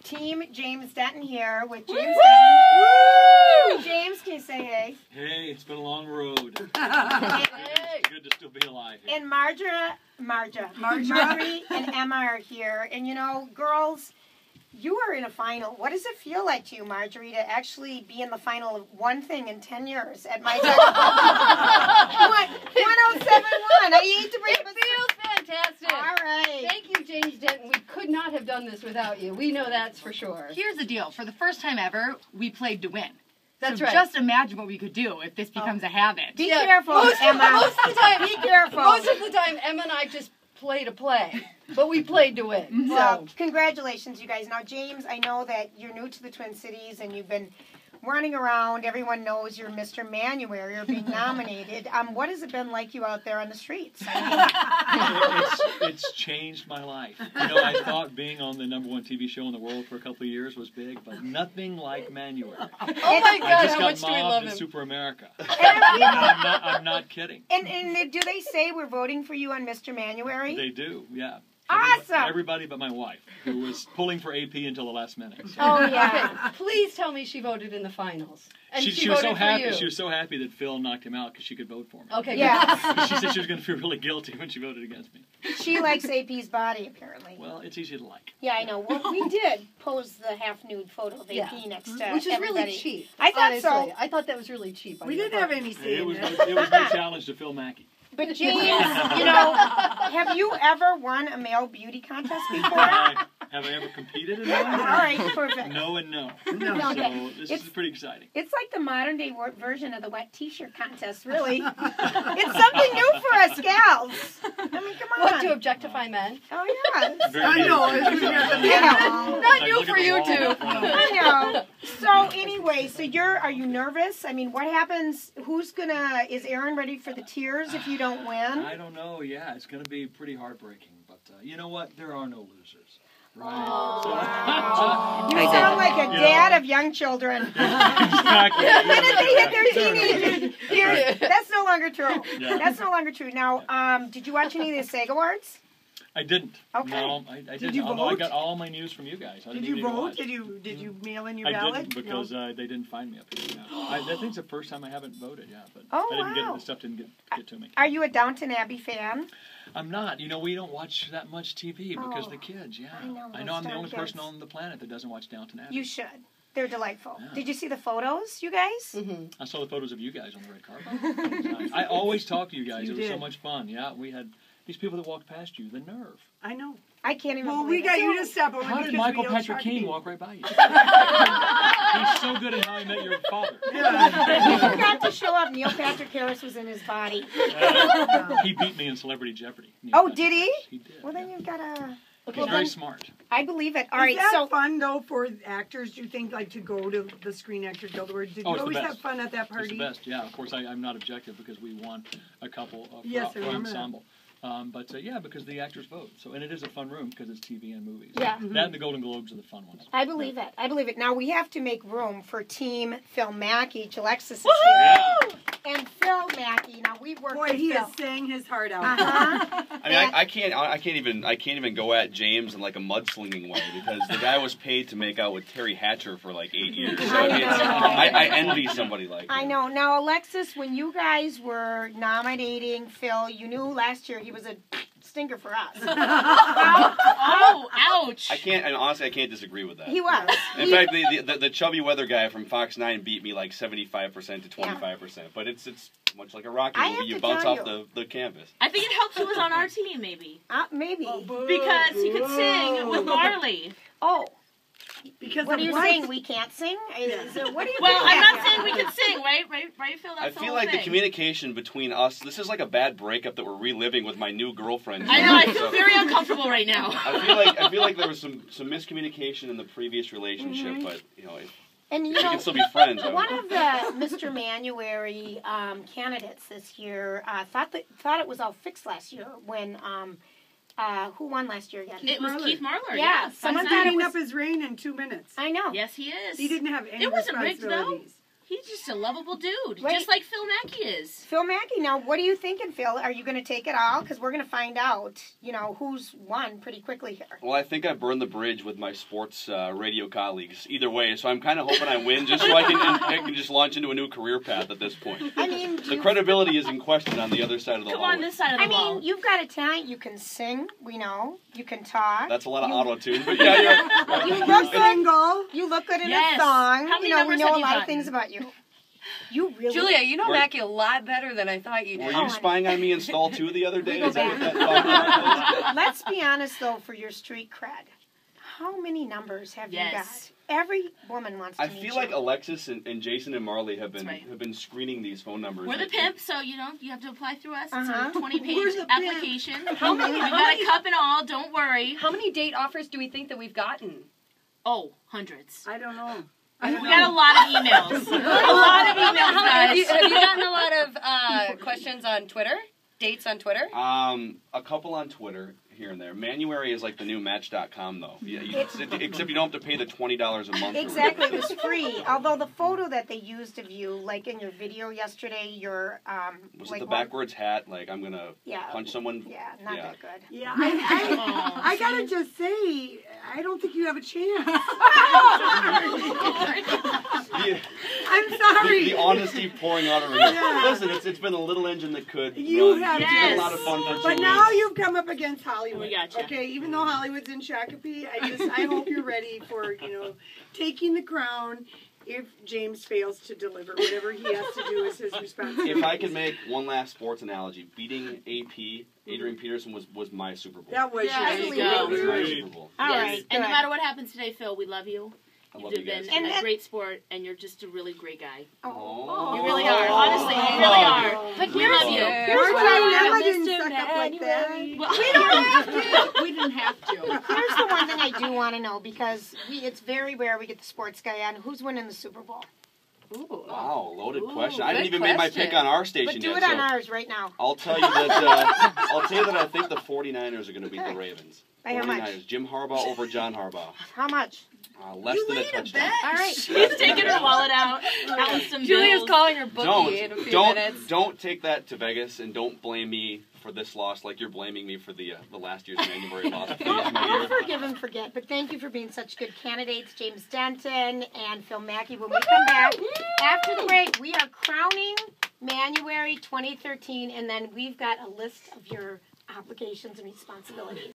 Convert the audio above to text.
Team James Denton here with James Denton. James, can you say hey? Hey, it's been a long road. It's good to still be alive here. And Margery and Emma are here. And you know, girls, you are in a final. What does it feel like to you, Margery, to actually be in the final of one thing in 10 years at my time? 1071. I hate to bring it. It feels fantastic. All right. Thank you, James Denton. We could not have done this without you. We know that's for sure. Here's the deal. For the first time ever, we played to win. That's so right. Just imagine what we could do if this becomes a habit. Be careful, Emma. Most of the time, be careful. Most of the time, Emma and I just play to play, but we played to win. Well, congratulations, you guys. Now, James, I know that you're new to the Twin Cities and you've been running around. Everyone knows you're Mr. MANuary. You're being nominated. What has it been like you out there on the streets? It's changed my life. You know, I thought being on the #1 TV show in the world for a couple of years was big, but nothing like MANuary. Oh my God, I just how got much do we love mobbed in him? Super America. I'm not kidding. And do they say we're voting for you on Mr. MANuary? They do, yeah. Awesome. Everybody but my wife, who was pulling for AP until the last minute. So. Oh, yeah. Okay, please tell me she voted in the finals. And She was so voted for happy. you. She was so happy that Phil knocked him out because she could vote for me. Okay, yeah. She said she was going to feel really guilty when she voted against me. She likes AP's body, apparently. Well, it's easy to like. Yeah, I know. Well, we did pose the half-nude photo of AP next to which is everybody. really cheap. I thought honestly. so. I thought that was really cheap. We didn't have any say in It was no challenge to Phil Mackey. But James, you know, have you ever won a male beauty contest before? Have I ever competed in one? All right, perfect. No and no. No, So this is pretty exciting. It's like the modern-day version of the wet T-shirt contest, really. It's something new for us gals. I mean, come on. What, to objectify men? Oh, yeah. I know. Not new for you two. I know. So anyway, are you nervous? I mean, what happens? Is Aaron ready for the tears if you don't win? I don't know. Yeah, it's going to be pretty heartbreaking. But you know what? There are no losers. Right? Oh, wow. You sound like a dad of young children. Exactly. The minute they hit their teenagers, Yeah. that's no longer true. Yeah. That's no longer true. Now, did you watch any of the SAG Awards? I didn't. Okay. No, I didn't. Did you Although vote? I got all my news from you guys. Did you vote? Did you mail in your ballot? I didn't because they didn't find me up here. Yeah. I think it's the first time I haven't voted. Yeah, but Oh, I didn't wow. the stuff didn't get to me. Are you a Downton Abbey fan? I'm not. You know, we don't watch that much TV because Oh, the kids. Yeah, I know I'm the those only darn person kids. on the planet that doesn't watch Downton Abbey. You should. They're delightful. Yeah. Did you see the photos, you guys? Mm-hmm. I saw the photos of you guys on the red carpet. I always talk to you guys. You It was so did. much fun. Yeah, we had these people that walked past you. The nerve. I know. I can't even Well, believe we got it. you to step over How because did Michael we don't Patrick talk King to walk right by you? He's so good at How I Met Your Father. He forgot to show up. Neil Patrick Harris was in his body. He beat me in Celebrity Jeopardy. Neil Oh, Patrick did he? Harris. He did. Well, then you've got to... He's very smart. I believe it. All Is right, that so... fun, though, for actors, do you think, like, to go to the Screen Actors Guild Awards? Did you it's the always best. have fun at that party? It's the best, yeah. Of course, I'm not objective because we won a couple of Yes, I for remember ensemble. Yeah, because the actors vote. So, and it is a fun room because it's TV and movies. Yeah. That and the Golden Globes are the fun ones. I believe it. I believe it. Now, we have to make room for Team Phil Mackey. Alexis is Yeah. here. And Phil Mackey. Now, we've worked Boy, with he Phil. is saying his heart out. Uh-huh. I mean, I can't even go at James in like a mudslinging way because the guy was paid to make out with Terry Hatcher for like 8 years. So I envy somebody like him. I know. Now, Alexis, when you guys were nominating Phil, you knew last year he was a stinker for us. Oh, ouch. Honestly, I can't disagree with that. He was. In fact, the chubby weather guy from Fox 9 beat me like 75% to 25%. But it's much like a Rocky I movie. have You to bounce tell off the canvas. I think it helped he was on our team, maybe. Maybe. Because he could sing with Marley. Oh. Because What of are you what? saying? We can't sing? What are you Well, doing I'm not back saying there? we can sing, right, Phil? That's I the feel whole like thing. the communication between us, this is like a bad breakup that we're reliving with my new girlfriend. I know, I feel very uncomfortable right now. I feel like there was some miscommunication in the previous relationship, but you know, And we can still be friends. one of the Mr. MANuary candidates this year thought it was all fixed last year when who won last year again? It was Marley. Keith Marler, Yeah, yeah. someone He's thought it cleaning was- up his reign in 2 minutes. I know. Yes, he is. He didn't have any It wasn't rigged, though. responsibilities. He's just a lovable dude, Right. just like Phil Mackey is. Phil Mackey, now what are you thinking, Phil? Are you going to take it all? Because we're going to find out, who's won pretty quickly here. Well, I think I burned the bridge with my sports radio colleagues. Either way, so I'm kind of hoping I win, just so I can just launch into a new career path at this point. I mean, The credibility is in question on the other side of the Come hallway. on this side of the wall. you've got a talent. You can sing, we know. You can talk. That's a lot of auto-tune, but yeah, you're You look good. Single. You look good in Yes. a song. How many we numbers know have a you lot of gotten? things about you. You really. Julia, you know Were- Mackey a lot better than I thought you Were did. you spying on me in stall 2 the other day? go Is that what back. that song was? Let's be honest, though, for your street cred. How many numbers have you Yes. got? Every woman wants to I meet feel you. like Alexis and Jason and Marley have That's right. been screening these phone numbers. We're the pimp, so you have to apply through us. Uh-huh. It's a 20-page Where's the pimp? application. How We many- got a cup and all. Don't worry. How many date offers do we think that we've gotten? Oh, hundreds. I don't know. We got a lot of emails. A lot of emails, Have you guys. gotten a lot of questions on Twitter? Dates on Twitter? A couple on Twitter here and there. MANuary is like the new Match.com though. Yeah, except you don't have to pay the $20 a month. or Exactly, it whatever. was free. Although the photo that they used of you, like in your video yesterday, your Was like it the one- backwards hat? Like I'm gonna Yeah. punch someone? Yeah, not Yeah. that good. Yeah, Oh, I gotta just say, I don't think you have a chance. The, I'm sorry. the honesty pouring out of me. Yeah. Listen, it's been a little engine that could. You run. have It's been Yes. a lot of fun for 2 But now weeks. you've come up against Hollywood. We gotcha. Okay, even though Hollywood's in Shakopee, I hope you're ready for, taking the crown if James fails to deliver. Whatever he has to do is his responsibility. If I could make one last sports analogy, beating AP, Adrian Peterson was my Super Bowl. That was Yeah, your there you That was go. my Super Bowl. All yes. right, And no good. matter what happens today, Phil, we love you. I love You've you guys. been And a that- great sport, and you're just a really great guy. Oh. You really are. Honestly, you really are. But We here's- love you. here's what I Emma want. didn't suck up like that. We don't have to. We didn't have to. Here's the one thing I do want to know, because it's very rare we get the sports guy on. Who's winning the Super Bowl? Ooh. Wow, loaded Ooh, question. I didn't good even make my question. pick on our station But do yet. it on so ours right now. I'll tell you that I think the 49ers are going to beat the Ravens. By how much? 49ers. Jim Harbaugh over John Harbaugh. How much? Less than a touchdown. All right. She's taking her wallet out. Counting some Julia's bills. calling her bookie in a few minutes. Don't take that to Vegas, and don't blame me for this loss like you're blaming me for the last year's MANuary loss. Please, my We'll dear. forgive and forget, but thank you for being such good candidates, James Denton and Phil Mackey. When we come back after the break, we are crowning MANuary 2013, and then we've got a list of your obligations and responsibilities.